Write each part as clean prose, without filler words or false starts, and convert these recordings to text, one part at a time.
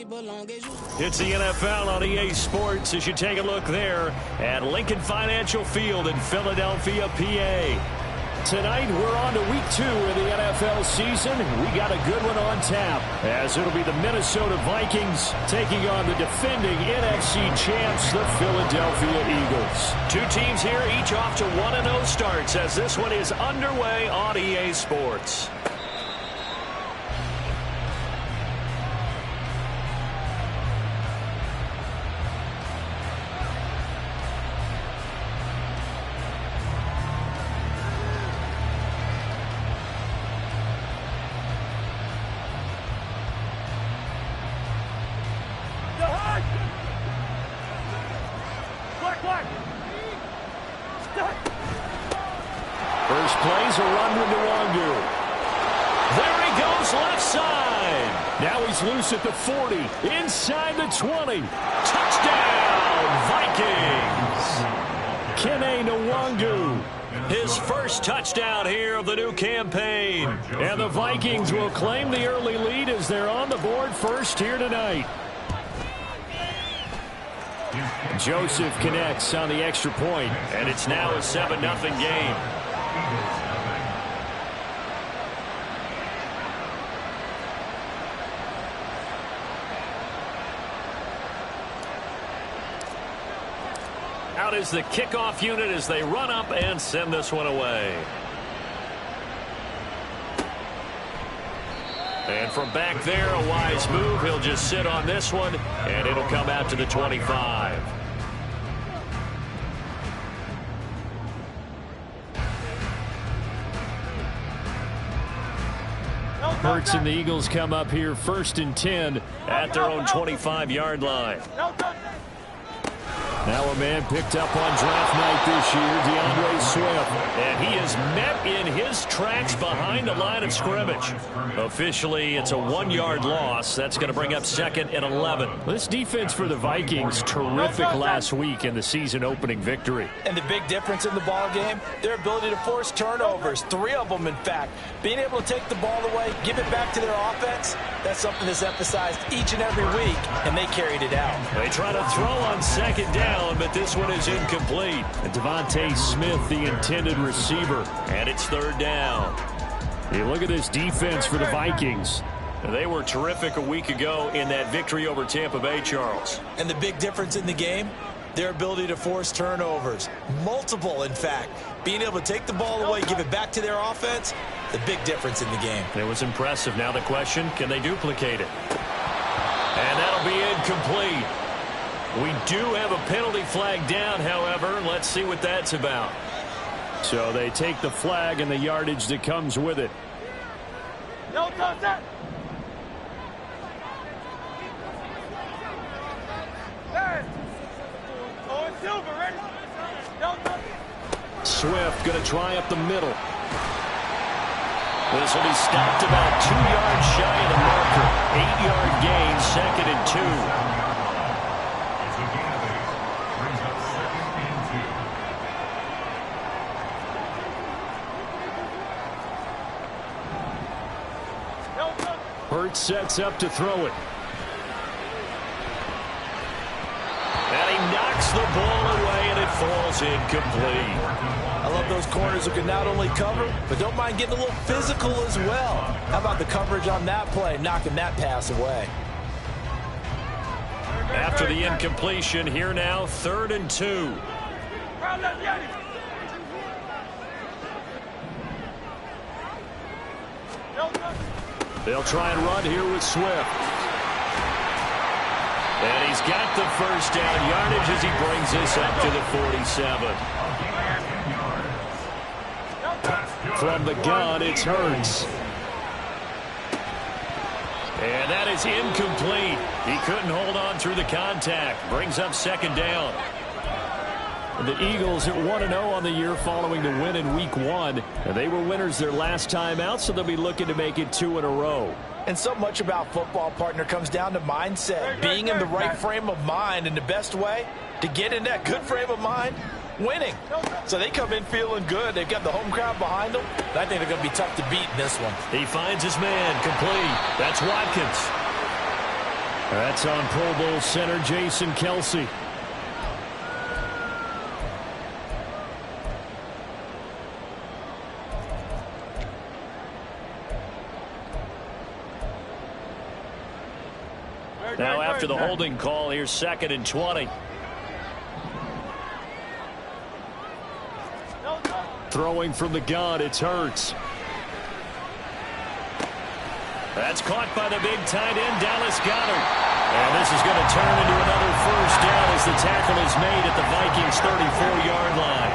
It's the NFL on EA Sports as you take a look there at Lincoln Financial Field in Philadelphia, PA. Tonight, we're on to week 2 of the NFL season. We got a good one on tap, as it'll be the Minnesota Vikings taking on the defending NFC champs, the Philadelphia Eagles. Two teams here, each off to 1-0 starts, as this one is underway on EA Sports. First play's a run with Nwangwu. There he goes left side. Now he's loose at the 40, inside the 20. Touchdown, Vikings. Kene Nwangwu. His first touchdown here of the new campaign. And the Vikings will claim the early lead as they're on the board first here tonight. Joseph connects on the extra point, and it's now a 7-0 game. Out is the kickoff unit as they run up and send this one away. And from back there, a wise move. He'll just sit on this one, and it'll come out to the 25. Hurts and the Eagles come up here 1st and 10 at their own 25-yard line. Now a man picked up on draft night this year, DeAndre Swift. And he is met in his tracks behind the line of scrimmage. Officially, it's a 1-yard loss. That's going to bring up 2nd and 11. This defense for the Vikings, terrific last week in the season-opening victory. And the big difference in the ball game, their ability to force turnovers. 3 of them, in fact. Being able to take the ball away, give it back to their offense, that's something that's emphasized each and every week, and they carried it out. They try to throw on 2nd down, but this one is incomplete. And Devontae Smith, the intended receiver, and it's 3rd down. Hey, look at this defense for the Vikings. They were terrific a week ago in that victory over Tampa Bay, Charles. And the big difference in the game, their ability to force turnovers. Multiple, in fact. Being able to take the ball away, give it back to their offense, the big difference in the game. It was impressive. Now the question, can they duplicate it? And that'll be incomplete. We do have a penalty flag down, however. Let's see what that's about. So they take the flag and the yardage that comes with it. No, touch that. Silver, ready? No, touch it. Swift going to try up the middle. This will be stopped about 2 yards shy of the marker. 8-yard gain, 2nd and 2. Hurts sets up to throw it. And he knocks the ball away, and it falls incomplete. I love those corners who can not only cover, but don't mind getting a little physical as well. How about the coverage on that play, knocking that pass away? After the incompletion, here now, 3rd and 2. They'll try and run here with Swift. And he's got the 1st down yardage as he brings this up to the 47. From the gun, it's Hurts. And that is incomplete. He couldn't hold on through the contact. Brings up 2nd down. The Eagles at 1-0 on the year following the win in Week 1. They were winners their last time out, so they'll be looking to make it 2 in a row. And so much about football, partner, comes down to mindset. Being in the right frame of mind, and the best way to get in that good frame of mind, winning. So they come in feeling good. They've got the home crowd behind them. I think they're going to be tough to beat in this one. He finds his man complete. That's Watkins. That's on Pro Bowl center Jason Kelce. Now after the holding call, here's 2nd and 20. Throwing from the gun, it's Hurts. That's caught by the big tight end, Dallas Goedert. And this is going to turn into another first down as the tackle is made at the Vikings' 34-yard line.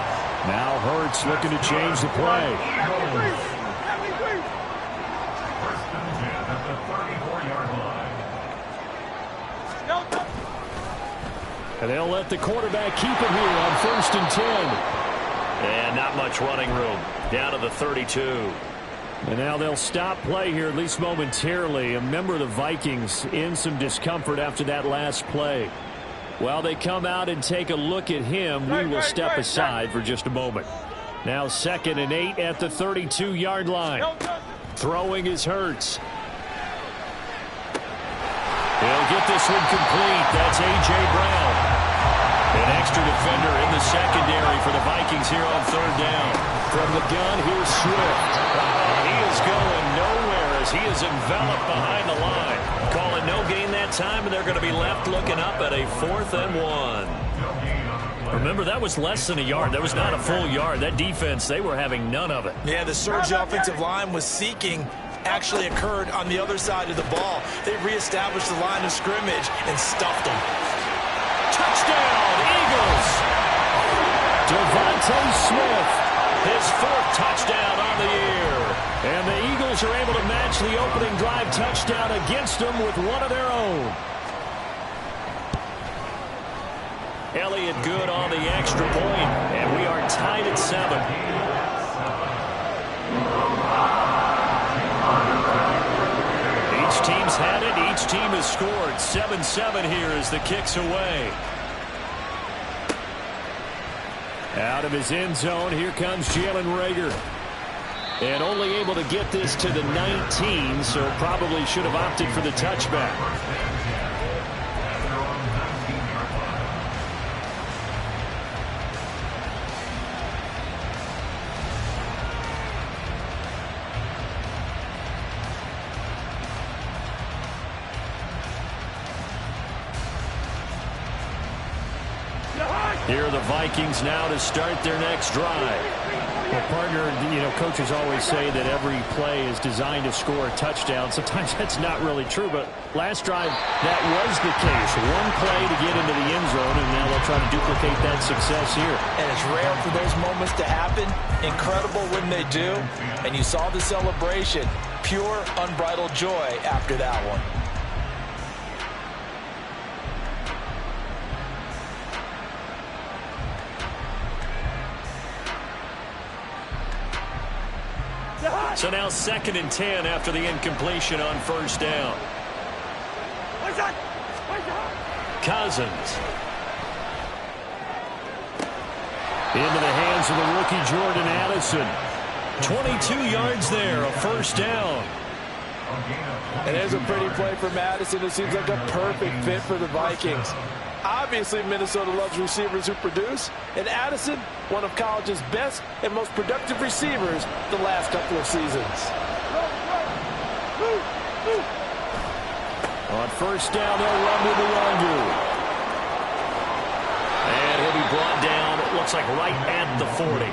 Now Hurts looking to change the play. And they'll let the quarterback keep it here on 1st and 10. And not much running room. Down to the 32. And now they'll stop play here, at least momentarily. A member of the Vikings in some discomfort after that last play. While they come out and take a look at him, we will step aside for just a moment. Now 2nd and 8 at the 32-yard line. Throwing is Hurts. He'll get this one complete. That's A.J. Brown. An extra defender in the secondary for the Vikings here on 3rd down. From the gun, here's Swift. He is going nowhere as he is enveloped behind the line. Calling no gain that time, and they're going to be left looking up at a 4th and 1. Remember, that was less than a yard. That was not a full yard. That defense, they were having none of it. Yeah, the surge offensive line was seeking actually occurred on the other side of the ball. They reestablished the line of scrimmage and stuffed them. Touchdown, Eagles! Devontae Smith, his 4th touchdown on the year. And the Eagles are able to match the opening drive touchdown against them with one of their own. Elliott good on the extra point, and we are tied at 7. Each team's had it. Each team has scored. 7-7 here as the kick's away. Out of his end zone, here comes Jalen Reagor. And only able to get this to the 19, so probably should have opted for the touchback. Here are the Vikings now to start their next drive. Well, partner, coaches always say that every play is designed to score a touchdown. Sometimes that's not really true, but last drive, that was the case. One play to get into the end zone, and now they'll try to duplicate that success here. And it's rare for those moments to happen. Incredible when they do. And you saw the celebration. Pure, unbridled joy after that one. So now 2nd and 10 after the incompletion on 1st down. Cousins. Into the hands of the rookie Jordan Addison. 22 yards there, a 1st down. And there's a pretty play for Madison. It seems like a perfect fit for the Vikings. Obviously, Minnesota loves receivers who produce, and Addison, one of college's best and most productive receivers the last couple of seasons. On 1st down, they'll run to Luongo. And he'll be brought down, it looks like right at the 40.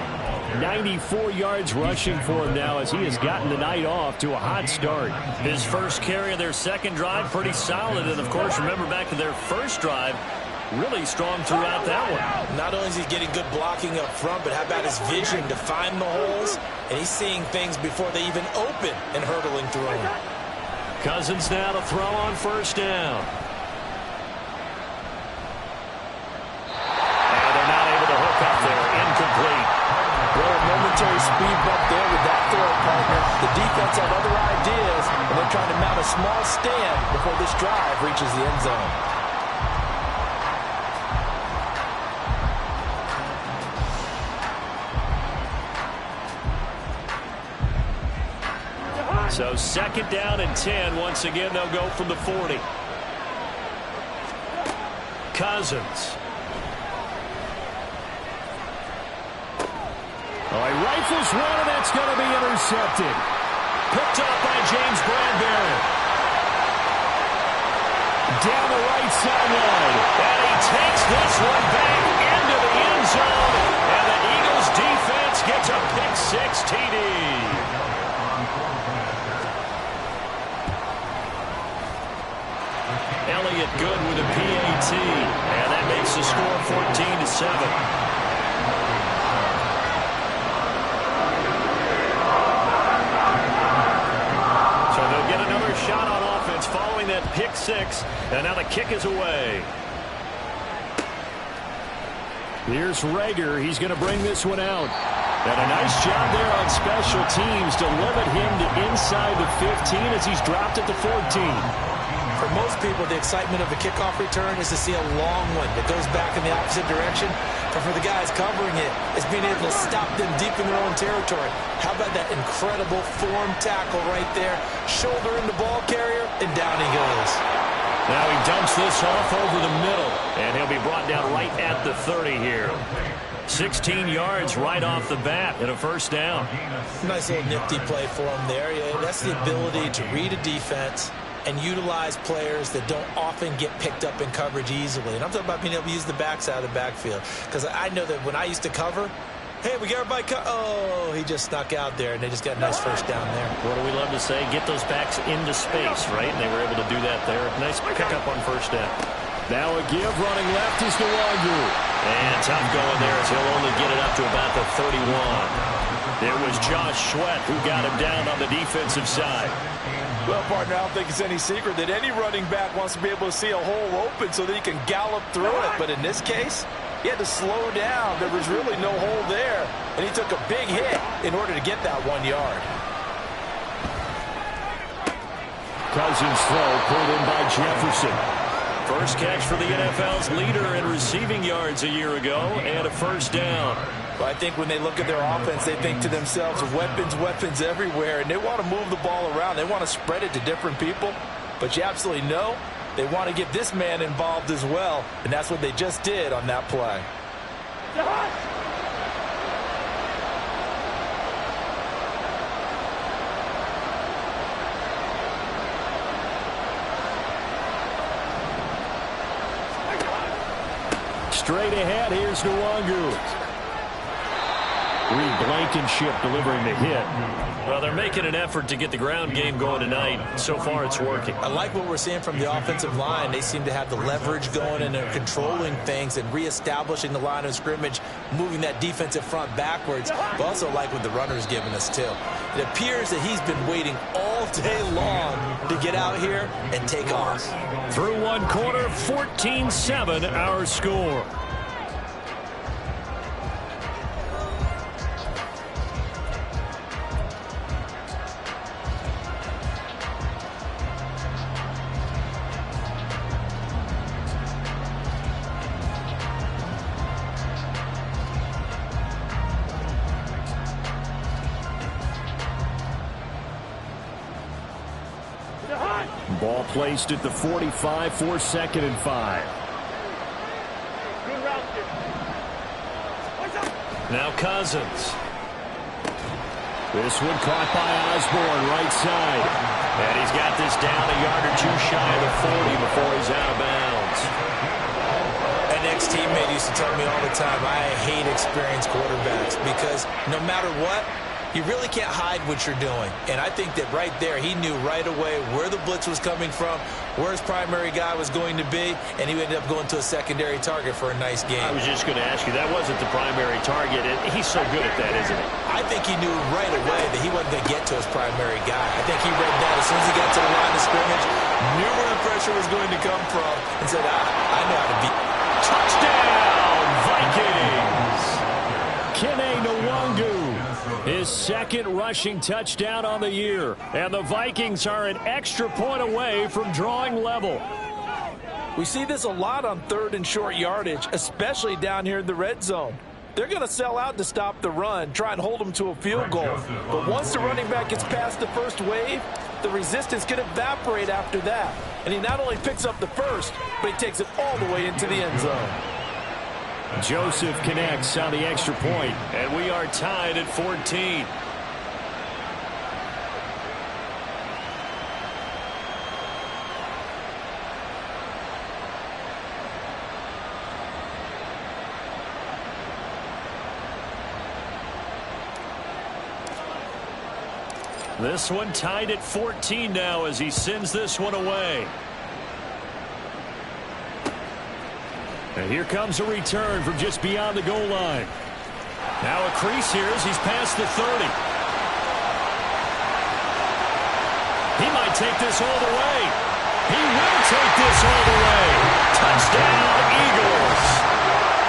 94 yards rushing for him now as he has gotten the night off to a hot start. His first carry of their second drive, pretty solid. And, of course, remember back to their first drive, really strong throughout that one. Not only is he getting good blocking up front, but how about his vision to find the holes? And he's seeing things before they even open and hurdling through them. Cousins now to throw on 1st down. And they're not able to hook up there. Incomplete. Well, a momentary speed bump there with that throw, partner. The defense have other ideas, and they're trying to mount a small stand before this drive reaches the end zone. So 2nd down and 10. Once again, they'll go from the 40. Cousins. Oh, he rifles one, and that's going to be intercepted. Picked up by James Bradbury. Down the right sideline. And he takes this one back into the end zone. And the Eagles defense gets a pick-six TD. Elliott good with a PAT. And that makes the score 14-7. Shot on offense following that pick six, and now the kick is away. Here's Reagor. He's going to bring this one out. And a nice job there on special teams to limit him to inside the 15 as he's dropped at the 14. For most people, the excitement of a kickoff return is to see a long one that goes back in the opposite direction. But for the guys covering it, it's being able to stop them deep in their own territory. How about that incredible form tackle right there? Shoulder in the ball carrier, and down he goes. Now he dumps this off over the middle, and he'll be brought down right at the 30 here. 16 yards right off the bat and a first down. Nice little nifty play for him there. Yeah, that's the ability to read a defense and utilize players that don't often get picked up in coverage easily. And I'm talking about being able to use the backside of the backfield. Because I know that when I used to cover, hey, we got everybody oh, he just snuck out there, and they just got a nice first down there. What do we love to say? Get those backs into space, right? And they were able to do that there. Nice pickup on first down. Now a give running left is Nwangwu. And tough going there as he'll only get it up to about the 31. It was Josh Sweat who got him down on the defensive side. Well, partner, I don't think it's any secret that any running back wants to be able to see a hole open so that he can gallop through it. But in this case, he had to slow down. There was really no hole there. And he took a big hit in order to get that 1 yard. Cousins throw pulled in by Jefferson. First catch for the NFL's leader in receiving yards a year ago, and a first down. Well, I think when they look at their offense, they think to themselves, weapons, weapons everywhere, and they want to move the ball around. They want to spread it to different people, but you absolutely know they want to get this man involved as well, and that's what they just did on that play. Straight ahead, here's Nwangwu. Reed Blankenship delivering the hit. Well, they're making an effort to get the ground game going tonight. So far, it's working. I like what we're seeing from the offensive line. They seem to have the leverage going, and they're controlling things and reestablishing the line of scrimmage, moving that defensive front backwards. But also like what the runner's giving us, too. It appears that he's been waiting all day long to get out here and take off. Through one quarter, 14-7 our score. Ball placed at the 45 for 2nd and 5. Now Cousins. This one caught by Osborne, right side. And he's got this down a yard or two shy of the 40 before he's out of bounds. An ex-teammate used to tell me all the time, I hate experienced quarterbacks because no matter what, you really can't hide what you're doing. And I think that right there, he knew right away where the blitz was coming from, where his primary guy was going to be, and he ended up going to a secondary target for a nice game. I was just going to ask you, that wasn't the primary target, and he's so good at that, isn't he? I think he knew right away that he wasn't going to get to his primary guy. I think he read that as soon as he got to the line of scrimmage, knew where the pressure was going to come from, and said, I know how to beat. Touchdown, Vikings! Kene Nwangwu. His second rushing touchdown on the year. And the Vikings are an extra point away from drawing level. We see this a lot on 3rd and short yardage, especially down here in the red zone. They're going to sell out to stop the run, try and hold them to a field goal. But once the running back gets past the first wave, the resistance can evaporate after that. and he not only picks up the first, but he takes it all the way into the end zone. Joseph connects on the extra point, and we are tied at 14. This one tied at 14 now as he sends this one away. And here comes a return from just beyond the goal line. Now a crease here as he's past the 30. He might take this all the way. He will take this all the way. Touchdown, Eagles.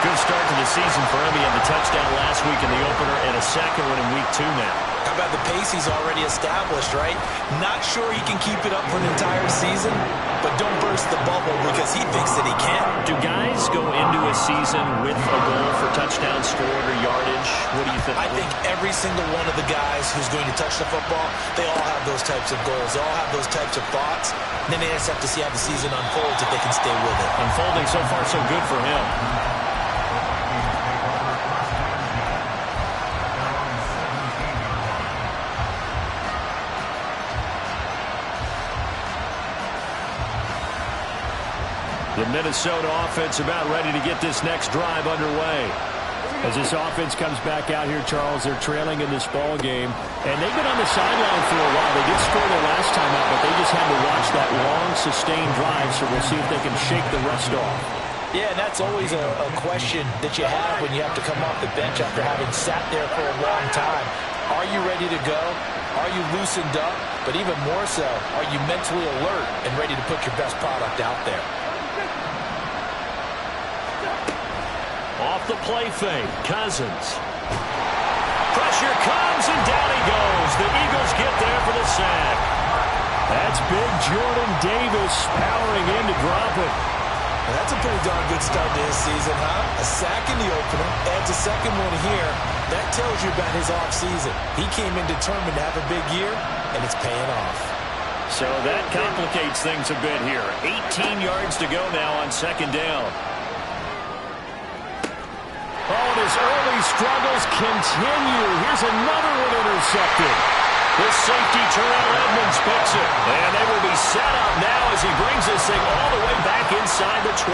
Good start to the season for him. He had the touchdown last week in the opener and a second one in week 2 now. How about the pace he's already established, right? Not sure he can keep it up for an entire season, but don't burst the bubble because he thinks that he can. Do guys go into a season with a goal for touchdown scored or yardage? What do you think? I think every single one of the guys who's going to touch the football, they all have those types of goals. They all have those types of thoughts. And then they just have to see how the season unfolds if they can stay with it. Unfolding so far so good for him. The Minnesota offense about ready to get this next drive underway. As this offense comes back out here, Charles, they're trailing in this ball game. And they've been on the sideline for a while. They did score their last time out, but they just had to watch that long, sustained drive. So we'll see if they can shake the rust off. Yeah, and that's always a question that you have when you have to come off the bench after having sat there for a long time. Are you ready to go? Are you loosened up? But even more so, are you mentally alert and ready to put your best product out there? Off the play fake, Cousins. Pressure comes, and down he goes. The Eagles get there for the sack. That's big Jordan Davis powering in to drop it. Well, that's a pretty darn good start to his season, huh? A sack in the opener, adds a second one here. That tells you about his offseason. He came in determined to have a big year, and it's paying off. So that complicates things a bit here. 18 yards to go now on second down. Oh, and his early struggles continue. Here's another one intercepted. This safety, Terrell Edmonds, picks it. And they will be set up now as he brings this thing all the way back inside the 20.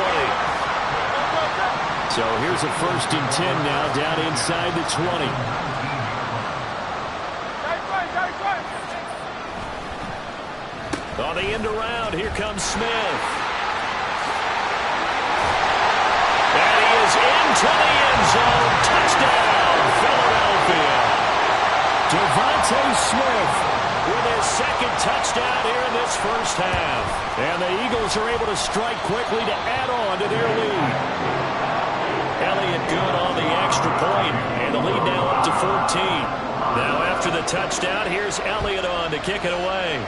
So here's a 1st and 10 now down inside the 20. On the end around, here comes Smith. And he is into the end zone. Touchdown, Philadelphia. Devontae Smith with his second touchdown here in this first half. And the Eagles are able to strike quickly to add on to their lead. Elliott good on the extra point, and the lead now up to 14. Now after the touchdown, here's Elliott on to kick it away.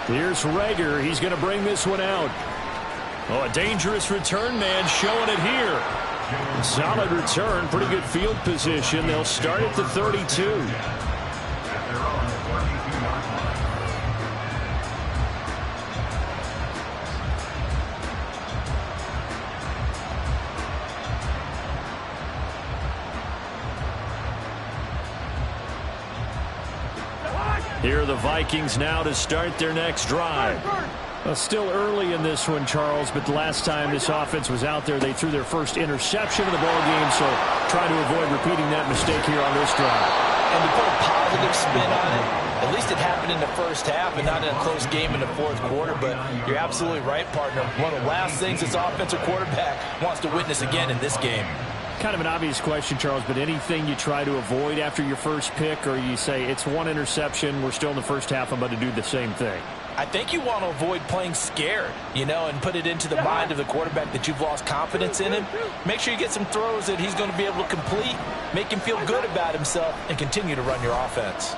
Here's Reagor. He's going to bring this one out. Oh, a dangerous return man showing it here. Solid return, pretty good field position. They'll start at the 32. Here are the Vikings now to start their next drive. Well, still early in this one, Charles, but the last time this offense was out there, they threw their first interception of the ball game, so try to avoid repeating that mistake here on this drive. And to put a positive spin on it, at least it happened in the first half and not in a close game in the fourth quarter, but you're absolutely right, partner. One of the last things this offensive quarterback wants to witness again in this game. Kind of an obvious question, Charles, but anything you try to avoid after your first pick, or you say it's one interception, we're still in the first half, I'm about to do the same thing? I think you want to avoid playing scared, and put it into the mind of the quarterback that you've lost confidence in him. Make sure you get some throws that he's going to be able to complete, make him feel good about himself, and continue to run your offense.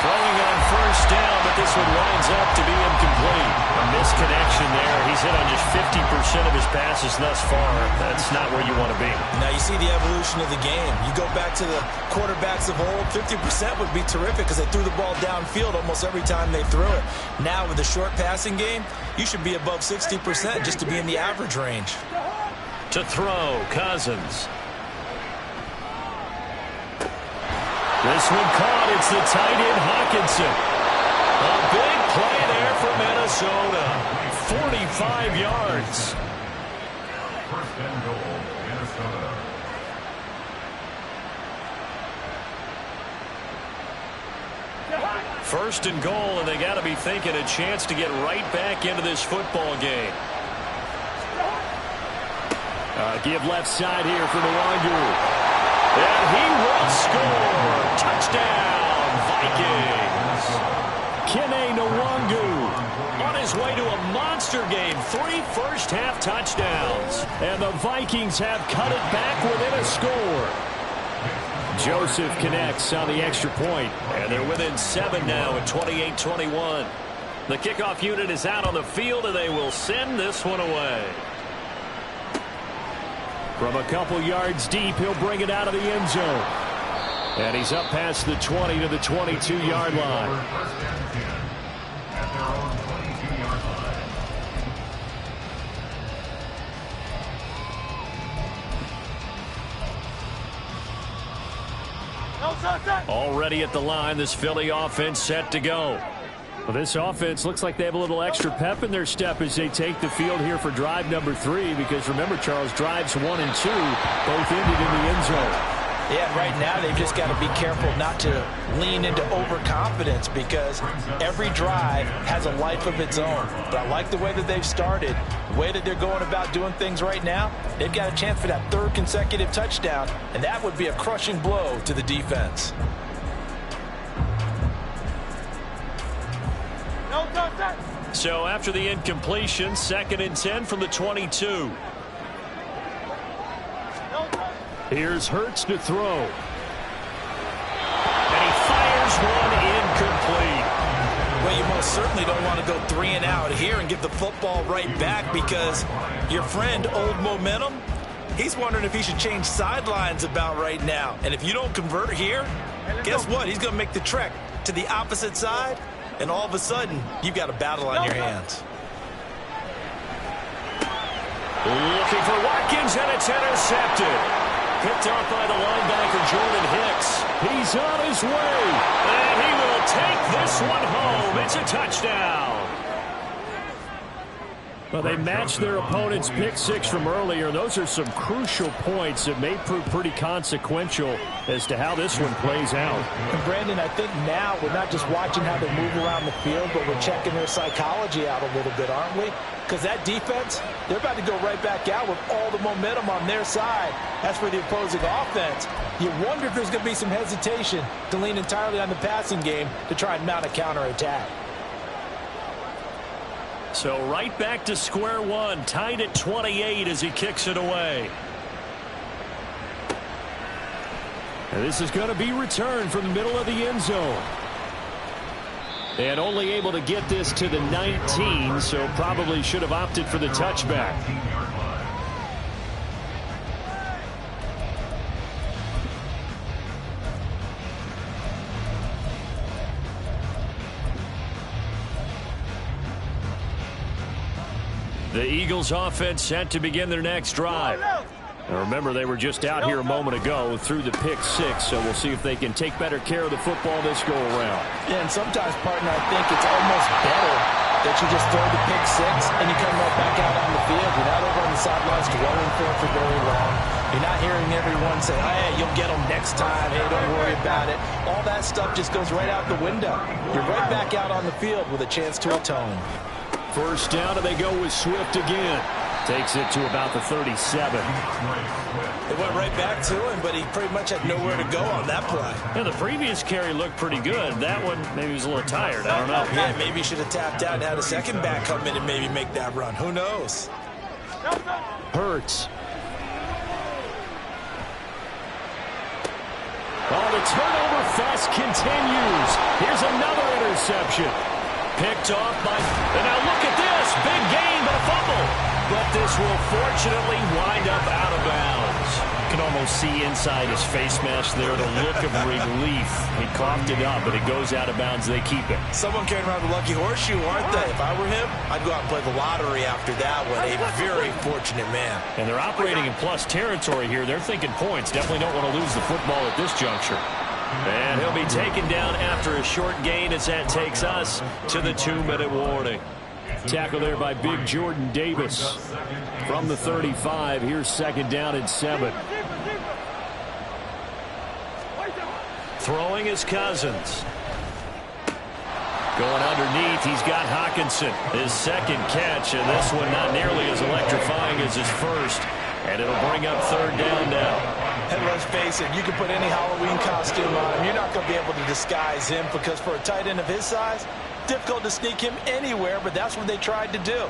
Throwing on first down, but this one winds up to be incomplete. A misconnection there. He's hit on just 50% of his passes thus far. That's not where you want to be. Now you see the evolution of the game. You go back to the quarterbacks of old, 50% would be terrific because they threw the ball downfield almost every time they threw it. Now with the short passing game, you should be above 60% just to be in the average range. To throw, Cousins. This one caught. It's the tight end, Hockenson. A big play there for Minnesota. 45 yards. First and goal, Minnesota. First and goal, and they got to be thinking a chance to get right back into this football game. Give left side here for Nwangu. And he will score. Touchdown, Vikings. Kene Nwangu on his way to a monster game. 3 first-half touchdowns. And the Vikings have cut it back within a score. Joseph connects on the extra point, and they're within 7 now at 28-21. The kickoff unit is out on the field, and they will send this one away. From a couple yards deep, he'll bring it out of the end zone. And he's up past the 20 to the 22-yard line. At their own 22-yard line. Already at the line, this Philly offense set to go. Well, this offense looks like they have a little extra pep in their step as they take the field here for drive number 3. Because remember, Charles, drives 1 and 2 both ended in the end zone. Yeah, right now they've just got to be careful not to lean into overconfidence because every drive has a life of its own. But I like the way that they've started, the way that they're going about doing things right now. They've got a chance for that 3rd consecutive touchdown, and that would be a crushing blow to the defense. So after the incompletion, 2nd and 10 from the 22. Here's Hurts to throw. And he fires one incomplete. Well, you most certainly don't want to go 3 and out here and give the football right back because your friend, Old Momentum, he's wondering if he should change sidelines about right now. And if you don't convert here, guess what? He's going to make the trek to the opposite side, and all of a sudden, you've got a battle on your hands. Looking for Watkins, and it's intercepted. Picked off by the linebacker, Jordan Hicks. He's on his way, and he will take this one home. It's a touchdown. Well, they matched their opponent's pick 6 from earlier. Those are some crucial points that may prove pretty consequential as to how this one plays out. And Brandon, I think now we're not just watching how they move around the field, but we're checking their psychology out a little bit, aren't we? Because that defense, they're about to go right back out with all the momentum on their side. As for the opposing offense, you wonder if there's going to be some hesitation to lean entirely on the passing game to try and mount a counterattack. So right back to square one, tied at 28 as he kicks it away. And this is going to be returned from the middle of the end zone. And only able to get this to the 19, so probably should have opted for the touchback. The Eagles offense set to begin their next drive. Now remember, they were just out here a moment ago through the pick 6, so we'll see if they can take better care of the football this go around. Yeah, and sometimes, partner, I think it's almost better that you just throw the pick 6 and you come right back out on the field. You're not over on the sidelines dwelling for very long. You're not hearing everyone say, hey, you'll get them next time. Hey, don't worry about it. All that stuff just goes right out the window. You're right back out on the field with a chance to atone. First down, and they go with Swift again. Takes it to about the 37. It went right back to him, but he pretty much had nowhere to go on that play. Yeah, the previous carry looked pretty good. That one, maybe he was a little tired. I don't know. Yeah, maybe he should have tapped out and had a second back come in and maybe make that run. Who knows? Hurts. Oh, the turnover fest continues. Here's another interception. picked off by... And now look at this. Big gain, but a fumble. But this will fortunately wind up out of bounds. You can almost see inside his face mask there the look of relief. He coughed it up, but it goes out of bounds. They keep it. Someone carrying around the lucky horseshoe, aren't they? If I were him, I'd go out and play the lottery after that one. A very fortunate man. And they're operating in plus territory here. They're thinking points. Definitely don't want to lose the football at this juncture. And he'll be taken down after a short gain as that takes us to the 2-minute warning. Tackle there by big Jordan Davis from the 35. Here's 2nd down and 7. Throwing is Cousins. Going underneath, he's got Hockenson. His 2nd catch, and this one not nearly as electrifying as his first. And it'll bring up 3rd down now. And let's face it, you can put any Halloween costume on him. You're not going to be able to disguise him because for a tight end of his size, difficult to sneak him anywhere, but that's what they tried to do.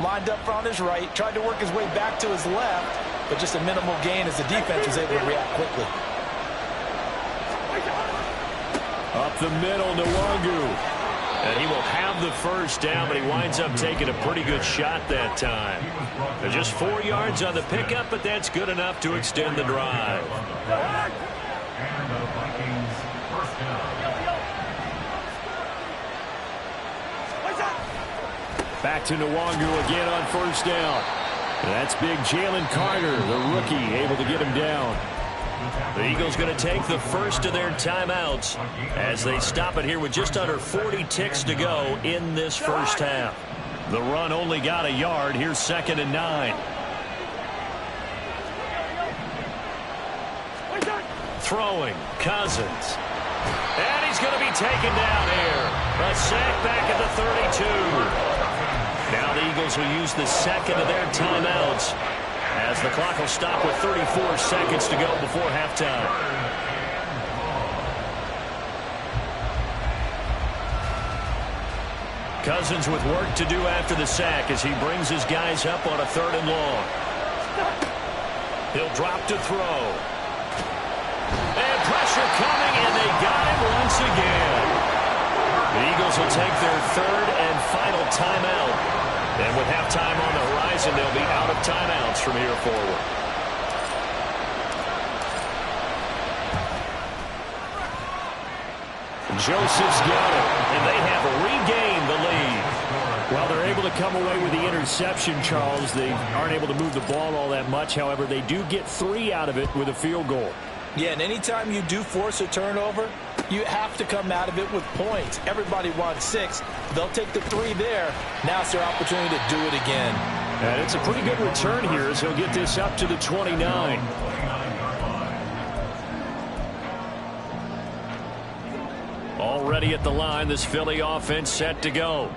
Lined up on his right, tried to work his way back to his left, but just a minimal gain as the defense was able to react quickly. Up the middle, Nwangu. And he will have the 1st down, but he winds up taking a pretty good shot that time. They're just 4 yards on the pickup, but that's good enough to extend the drive. And the Vikings 1st down. Back to Nwangu again on 1st down. And that's big Jalen Carter, the rookie, able to get him down. The Eagles going to take the first of their timeouts as they stop it here with just under 40 ticks to go in this first half. The run only got a yard. Here's 2nd and 9. Throwing, Cousins. And he's going to be taken down here. A sack back at the 32. Now the Eagles will use the 2nd of their timeouts as the clock will stop with 34 seconds to go before halftime. Cousins with work to do after the sack as he brings his guys up on a 3rd and long. He'll drop to throw. And pressure coming, and they got him once again. The Eagles will take their 3rd and final timeout. And with halftime on the horizon, they'll be out of timeouts from here forward. Joseph's got it, and they have regained the lead. While they're able to come away with the interception, Charles, they aren't able to move the ball all that much. However, they do get 3 out of it with a field goal. Yeah, and anytime you do force a turnover, you have to come out of it with points. Everybody wants 6. They'll take the 3 there. Now it's their opportunity to do it again. And it's a pretty good return here as he'll get this up to the 29. Already at the line, this Philly offense set to go.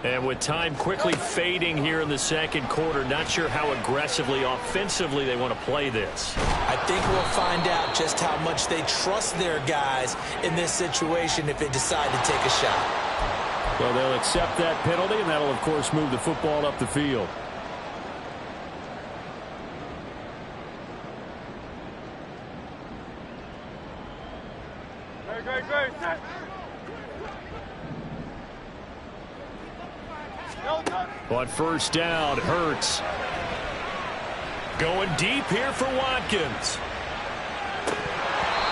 And with time quickly fading here in the 2nd quarter, not sure how aggressively, offensively they want to play this. I think we'll find out just how much they trust their guys in this situation if they decide to take a shot. Well, they'll accept that penalty, and that'll, of course, move the football up the field. Great. Set. On 1st down, Hurts. Going deep here for Watkins.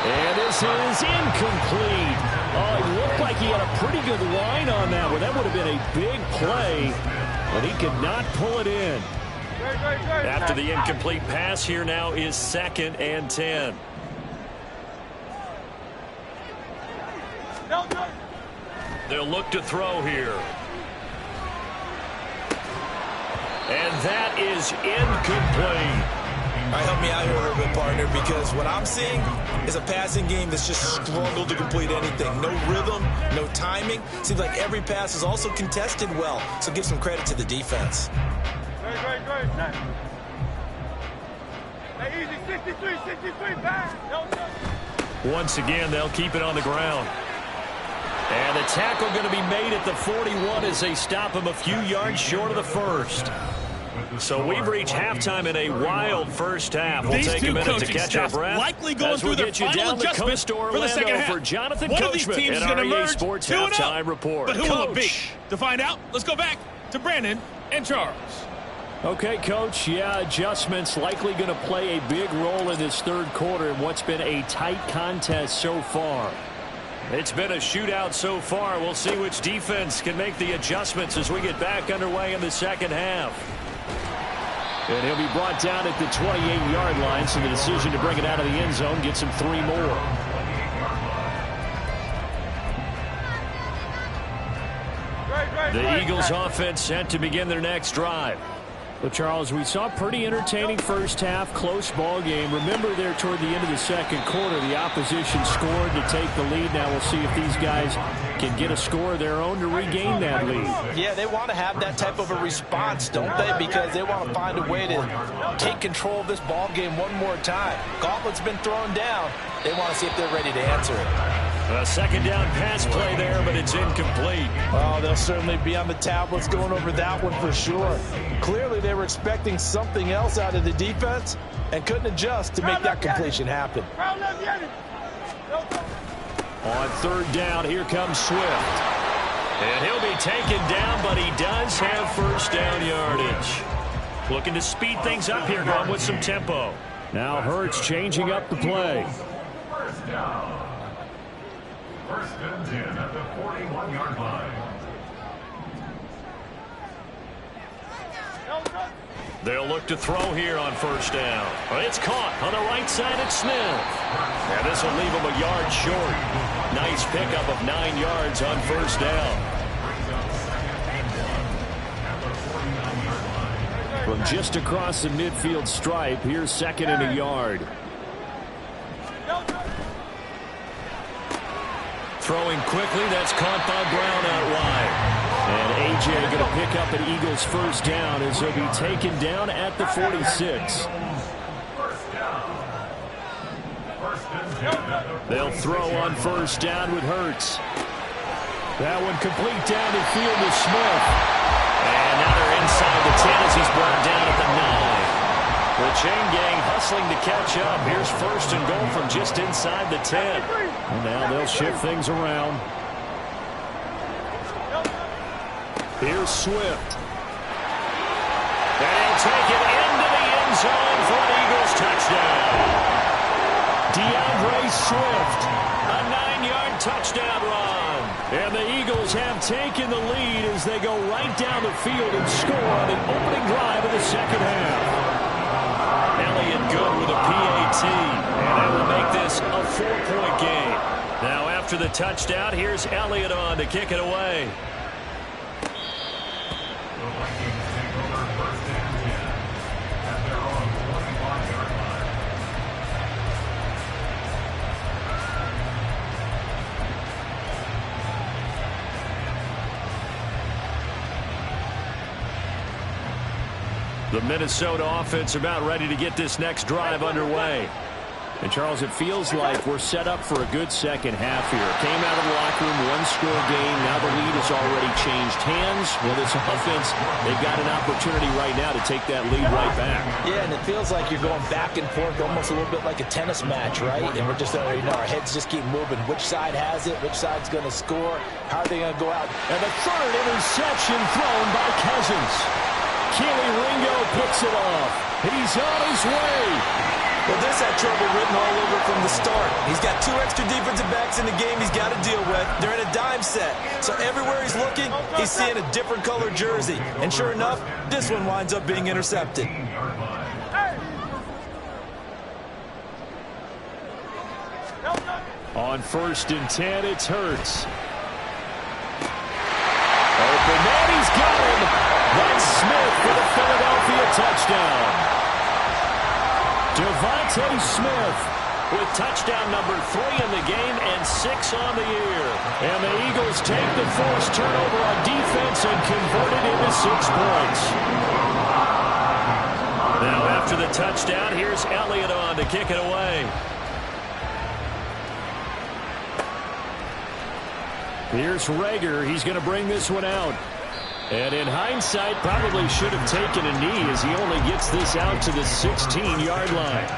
And this is incomplete. Oh, it looked like he had a pretty good line on that one. That would have been a big play, but he could not pull it in. After the incomplete pass, here now is 2nd and 10. They'll look to throw here. And that is incomplete. All right, help me out here a little bit, partner, because what I'm seeing is a passing game that's just struggled to complete anything. No rhythm, no timing. Seems like every pass is also contested well, so give some credit to the defense. Great. Set. Hey, easy. 63, back. Once again, they'll keep it on the ground. And the tackle going to be made at the 41 as they stop him a few yards short of the 1st. So we've reached halftime in a wild first half. We'll take a minute to catch our breath. Likely going as we'll through their get you final down the adjustment coast to for the Orlando second half. for Jonathan One of these Coachman teams is at going to REA emerge Sports 2-0. Halftime Report. But who will it be? Coach. To find out, let's go back to Brandon and Charles. Okay, Coach, adjustments likely going to play a big role in this third quarter in what's been a tight contest so far. It's been a shootout so far. We'll see which defense can make the adjustments as we get back underway in the second half. And he'll be brought down at the 28-yard line, so the decision to bring it out of the end zone gets him 3 more. The Eagles offense set to begin their next drive. Well, Charles, we saw a pretty entertaining first half, close ball game. Remember there toward the end of the second quarter, the opposition scored to take the lead. Now we'll see if these guys can get a score of their own to regain that lead. Yeah, they want to have that type of a response, don't they? Because they want to find a way to take control of this ball game one more time. Gauntlet's been thrown down. They want to see if they're ready to answer it. A second down pass play there, but it's incomplete. Oh, they'll certainly be on the tablets going over that one for sure. Clearly, they were expecting something else out of the defense and couldn't adjust to make that completion happen. On third down, here comes Swift. And he'll be taken down, but he does have first down yardage. Looking to speed things up here, going with some tempo. Now Hurts changing up the play. First down. First and 10 at the 41-yard line. They'll look to throw here on first down. It's caught on the right side at Smith. And this will leave him a yard short. Nice pickup of 9 yards on first down. From just across the midfield stripe, here's second and a yard. Throwing quickly, that's caught by Brown out wide. And A.J. going to pick up an Eagles first down as he'll be taken down at the 46. They'll throw on first down with Hurts. That one complete down the field to Smith. And now they're inside the 10 as he's brought down at the 9. The chain gang hustling to catch up. Here's first and goal from just inside the 10. And now they'll shift things around. Here's Swift. And he'll take it into the end zone for an Eagles touchdown. DeAndre Swift, a 9-yard touchdown run. And the Eagles have taken the lead as they go right down the field and score on the opening drive of the second half. Elliott good with a PAT, and that will make this a 4-point game. Now after the touchdown, here's Elliott on to kick it away. The Vikings take over first and 10 at their own 45-yard line. The Minnesota offense about ready to get this next drive underway. And, Charles, it feels like we're set up for a good second half here. Came out of the locker room, one-score game. Now the lead has already changed hands. Well, this offense, they've got an opportunity right now to take that lead right back. Yeah, and it feels like you're going back and forth, almost a little bit like a tennis match, right? And we're just, our heads just keep moving. Which side has it? Which side's going to score? How are they going to go out? And the third interception thrown by Cousins. Keely Ringo picks it off. He's on his way. Well, this had trouble written all over from the start. He's got 2 extra defensive backs in the game he's got to deal with. They're in a dime set. So everywhere he's looking, he's seeing a different color jersey. And sure enough, this one winds up being intercepted. On first and 10, it's Hurts. Open man, he's got him. That's Smith for the Philadelphia touchdown. Devontae Smith with touchdown number 3 in the game and 6 on the year. And the Eagles take the forced turnover on defense and convert it into 6 points. Now after the touchdown, here's Elliott on to kick it away. Here's Reagor. He's going to bring this one out. And in hindsight, probably should have taken a knee as he only gets this out to the 16-yard line.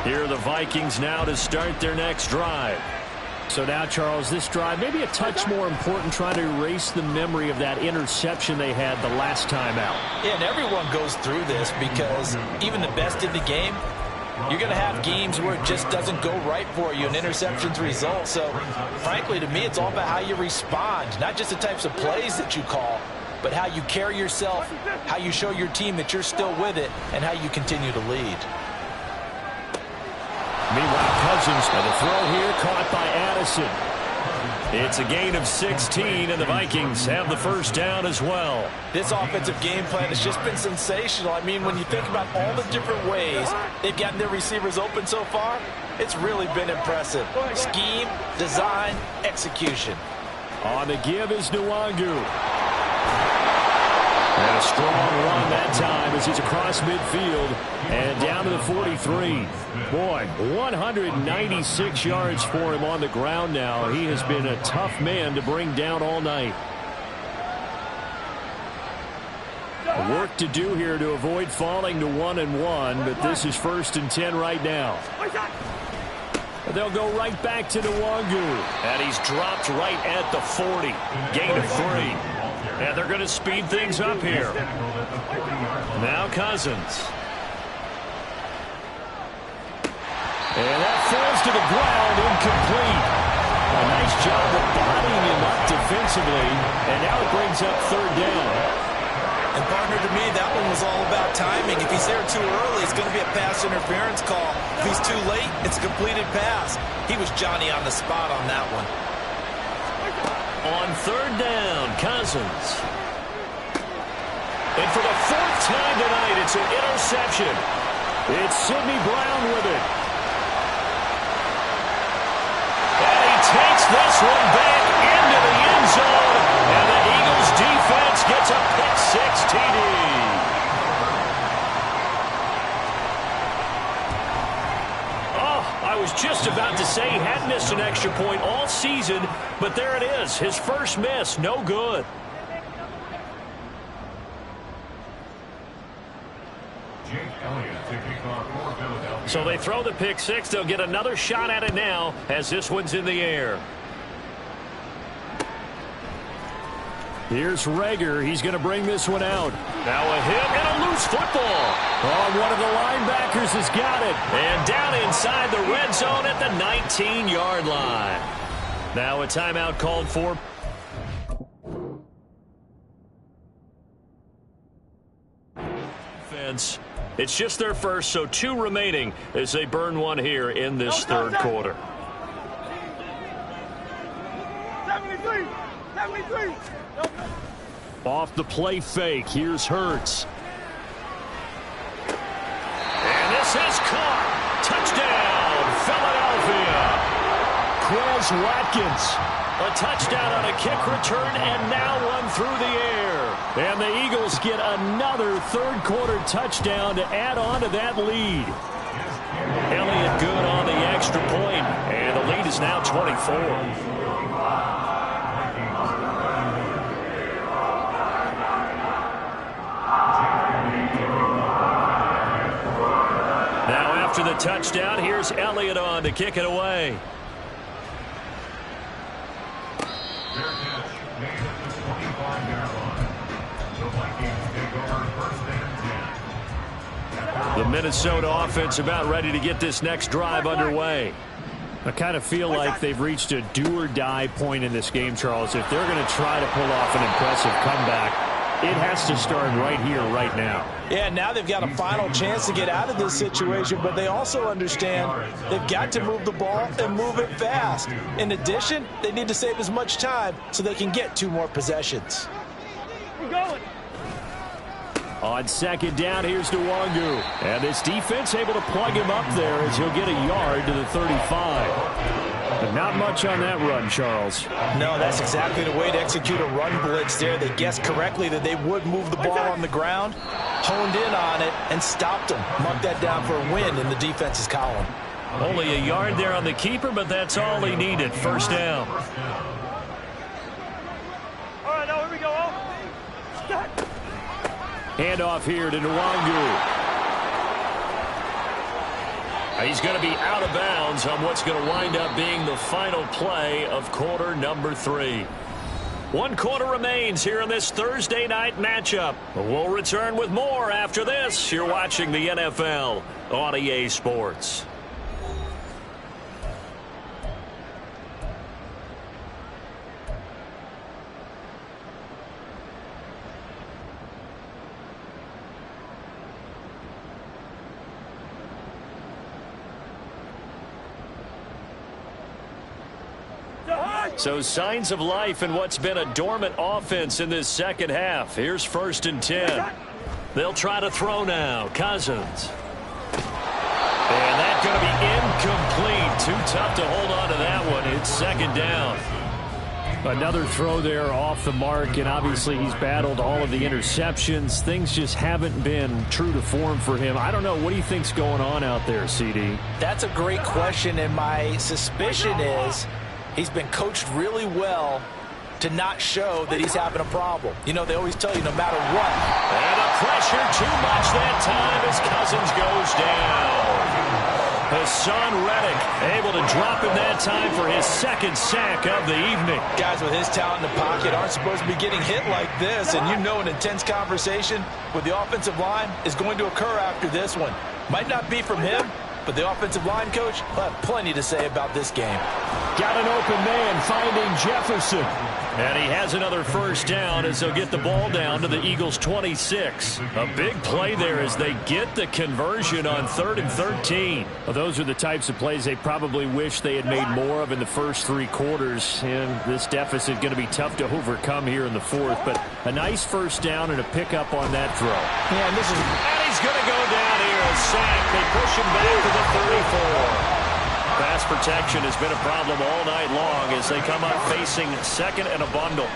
Here are the Vikings now to start their next drive. So now, Charles, this drive maybe a touch more important, trying to erase the memory of that interception they had the last time out. Yeah, and everyone goes through this because even the best in the game, you're going to have games where it just doesn't go right for you and interceptions result. So, frankly, to me, it's all about how you respond, not just the types of plays that you call, but how you carry yourself, how you show your team that you're still with it, and how you continue to lead. Meanwhile, Cousins, and the throw here caught by Addison. It's a gain of 16, and the Vikings have the first down as well. This offensive game plan has just been sensational. I mean, when you think about all the different ways they've gotten their receivers open so far, it's really been impressive. Scheme, design, execution. On the give is Nwangu. And a strong run that time as he's across midfield and down to the 43. Boy, 196 yards for him on the ground now. He has been a tough man to bring down all night. Work to do here to avoid falling to 1-1, but this is 1st and 10 right now. They'll go right back to Nwangu. And he's dropped right at the 40. Gain of 3. And they're going to speed things up here. Now Cousins. And that falls to the ground, incomplete. A nice job of bodying him up defensively. And now it brings up 3rd down. And partner, to me, that one was all about timing. If he's there too early, it's going to be a pass interference call. If he's too late, it's a completed pass. He was Johnny on the spot on that one. On 3rd down, Cousins. And for the 4th time tonight, it's an interception. It's Sidney Brown with it. And he takes this one back into the end zone. And the Eagles defense gets a pick-6 TD. I was just about to say he had missed an extra point all season, but there it is. His first miss, no good. So they throw the pick-6. They'll get another shot at it now as this one's in the air. Here's Reagor. He's going to bring this one out. Now a hit and a loose football. Oh, one of the linebackers has got it. And down inside the red zone at the 19-yard line. Now a timeout called for. Defense. It's just their first, so 2 remaining as they burn one here in this 3rd quarter. 73! 73! Off the play fake, here's Hurts. And this is caught. Touchdown, Philadelphia. Quez Watkins. A touchdown on a kick return, and now one through the air. And the Eagles get another 3rd quarter touchdown to add on to that lead. Elliott good on the extra point, and the lead is now 24. After the touchdown, here's Elliott on to kick it away. The Minnesota offense about ready to get this next drive underway. I kind of feel like they've reached a do-or-die point in this game, Charles. If they're going to try to pull off an impressive comeback, it has to start right here, right now. Yeah, now they've got a final chance to get out of this situation, but they also understand they've got to move the ball and move it fast. In addition, they need to save as much time so they can get 2 more possessions. We're going. On 2nd down, here's Nwangu. And this defense able to plug him up there as he'll get a yard to the 35. But not much on that run, Charles. No, that's exactly the way to execute a run blitz there. They guessed correctly that they would move the ball on the ground, honed in on it, and stopped them. Mark that down for a win in the defense's column. Only a yard there on the keeper, but that's all he needed. 1st down. Handoff here to Nwangu. He's going to be out of bounds on what's going to wind up being the final play of quarter number 3. 1 quarter remains here in this Thursday night matchup. We'll return with more after this. You're watching the NFL on EA Sports. So signs of life in what's been a dormant offense in this second half. Here's 1st and 10. They'll try to throw now. Cousins. And that's going to be incomplete. Too tough to hold on to that one. It's 2nd down. Another throw there off the mark, and obviously he's battled all of the interceptions. Things just haven't been true to form for him. I don't know. What do you think's going on out there, CD? That's a great question, and my suspicion is he's been coached really well to not show that he's having a problem. You know, they always tell you no matter what. And a pressure too much that time as Cousins goes down. Hassan Reddick able to drop him that time for his 2nd sack of the evening. Guys with his talent in the pocket aren't supposed to be getting hit like this, and you know an intense conversation with the offensive line is going to occur after this one. Might not be from him, but the offensive line coach will have plenty to say about this game. Got an open man finding Jefferson. And he has another 1st down as they'll get the ball down to the Eagles' 26. A big play there as they get the conversion on 3rd and 13. Well, those are the types of plays they probably wish they had made more of in the first 3 quarters. And this deficit going to be tough to overcome here in the 4th. But a nice 1st down and a pickup on that throw. Yeah, and he's going to go down here. A sack. They push him back to the 34. Pass protection has been a problem all night long as they come up facing 2nd and a bundle.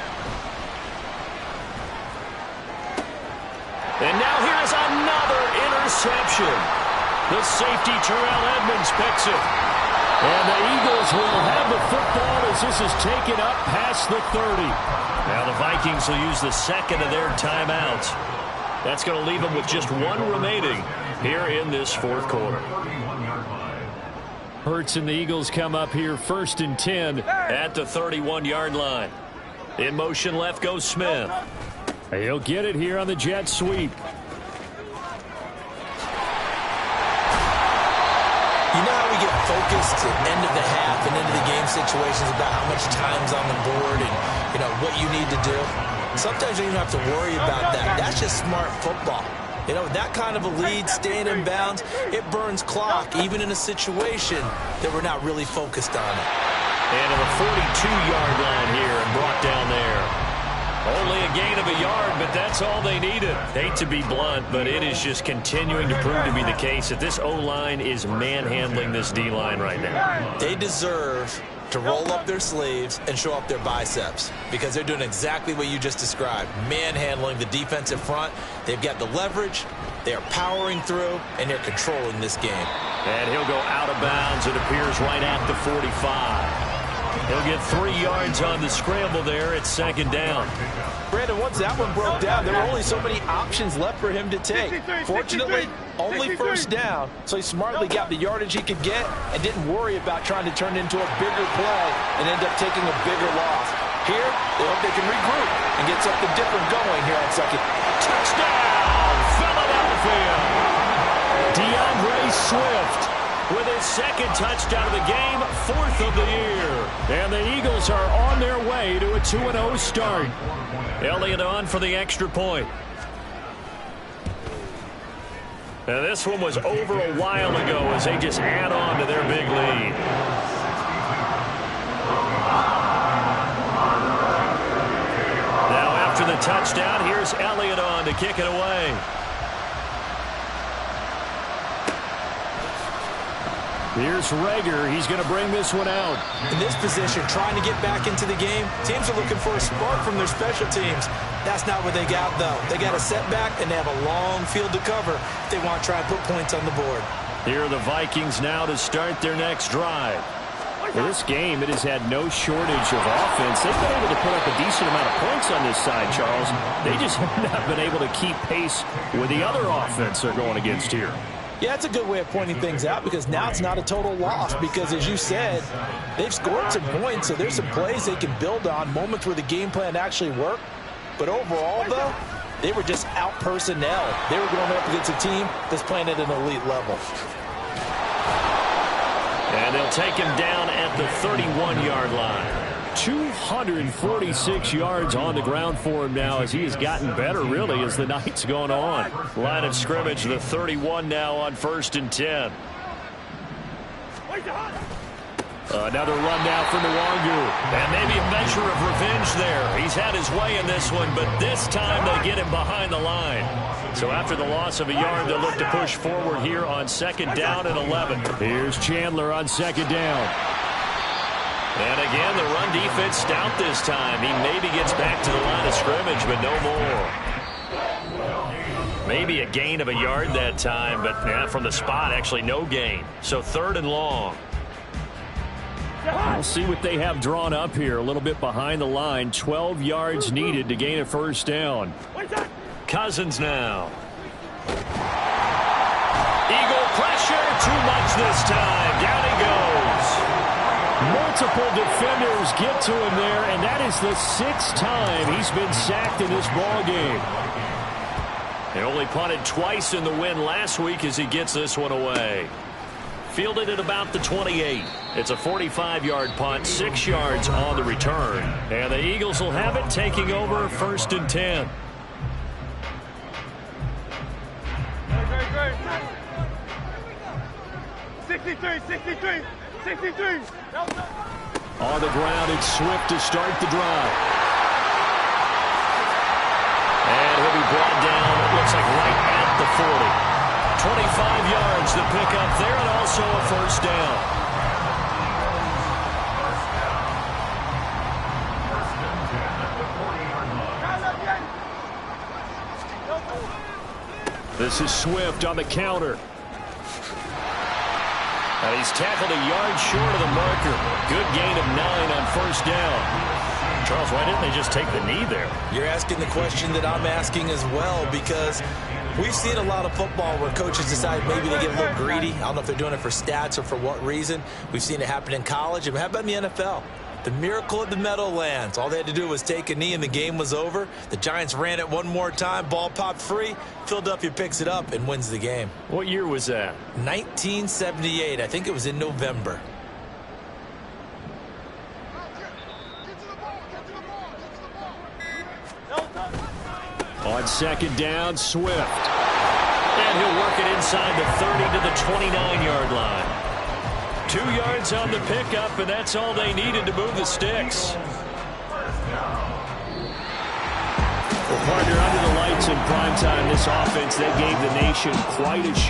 And now here's another interception. The safety Terrell Edmonds picks it. And the Eagles will have the football as this is taken up past the 30. Now the Vikings will use the 2nd of their timeouts. That's going to leave them with just 1 remaining here in this 4th quarter. Hurts and the Eagles come up here 1st and 10 at the 31-yard line. In motion left goes Smith. He'll get it here on the jet sweep. You know how we get focused at the end of the half and into the game situations about how much time's on the board and, you know, what you need to do? Sometimes you don't even have to worry about that. That's just smart football. You know, that kind of a lead, staying in bounds, it burns clock, even in a situation that we're not really focused on it. And to the 42-yard line here and brought down there. Only a gain of a yard, but that's all they needed. Hate to be blunt, but it is just continuing to prove to be the case that this O-line is manhandling this D-line right now. They deserve to roll up their sleeves and show up their biceps because they're doing exactly what you just described, manhandling the defensive front. They've got the leverage, they're powering through, and they're controlling this game. And he'll go out of bounds, it appears, right at the 45. He'll get 3 yards on the scramble there at 2nd down. Brandon, once that one broke down, there were only so many options left for him to take. Fortunately, only 1st down, so he smartly got the yardage he could get and didn't worry about trying to turn it into a bigger play and end up taking a bigger loss. Here, they hope they can regroup and get something different going here on 2nd. Touchdown, Philadelphia! DeAndre Swift with his 2nd touchdown of the game, 4th of the year. And the Eagles are on their way to a 2-0 start. Elliott on for the extra point. Now this one was over a while ago as they just add on to their big lead. Now after the touchdown, here's Elliott on to kick it away. Here's Reagor. He's going to bring this one out. In this position, trying to get back into the game, teams are looking for a spark from their special teams. That's not what they got, though. They got a setback, and they have a long field to cover if they want to try and put points on the board. Here are the Vikings now to start their next drive. Well, this game, it has had no shortage of offense. They've been able to put up a decent amount of points on this side, Charles. They just have not been able to keep pace with the other offense they're going against here. Yeah, that's a good way of pointing things out because now it's not a total loss because, as you said, they've scored some points, so there's some plays they can build on, moments where the game plan actually worked. But overall, though, they were just out personnel. They were going up against a team that's playing at an elite level. And they'll take him down at the 31-yard line. 246 yards on the ground for him now as he has gotten better, really, as the night's gone on. Line of scrimmage, the 31 now on 1st and 10. Another run now for Nwangu. And maybe a measure of revenge there. He's had his way in this one, but this time they get him behind the line. So after the loss of a yard, they'll look to push forward here on 2nd down and 11. Here's Chandler on 2nd down. And again, the run defense stout this time. He maybe gets back to the line of scrimmage, but no more. Maybe a gain of a yard that time, but from the spot, actually no gain. So 3rd and long. We'll see what they have drawn up here. A little bit behind the line. 12 yards needed to gain a 1st down. Cousins now. Eagle pressure. Too much this time. Down he goes. Multiple defenders get to him there, and that is the 6th time he's been sacked in this ball game. He only punted twice in the win last week as he gets this one away. Fielded at about the 28. It's a 45-yard punt, 6 yards on the return. And the Eagles will have it, taking over 1st and 10. Great. 63. On the ground, it's Swift to start the drive. And he'll be brought down, it looks like right at the 40. 25 yards to pick up there, and also a 1st down. This is Swift on the counter. And he's tackled a yard short of the marker. Good gain of 9 on 1st down. Charles, why didn't they just take the knee there? You're asking the question that I'm asking as well, because we've seen a lot of football where coaches decide maybe they get a little greedy. I don't know if they're doing it for stats or for what reason. We've seen it happen in college. And how about in the NFL? The miracle of the Meadowlands. All they had to do was take a knee and the game was over. The Giants ran it one more time. Ball popped free. Philadelphia picks it up and wins the game. What year was that? 1978. I think it was in November. On 2nd down, Swift. And he'll work it inside the 30 to the 29-yard line. 2 yards on the pickup, and that's all they needed to move the sticks. Well, partner, under the lights in primetime, this offense, they gave the nation quite a show.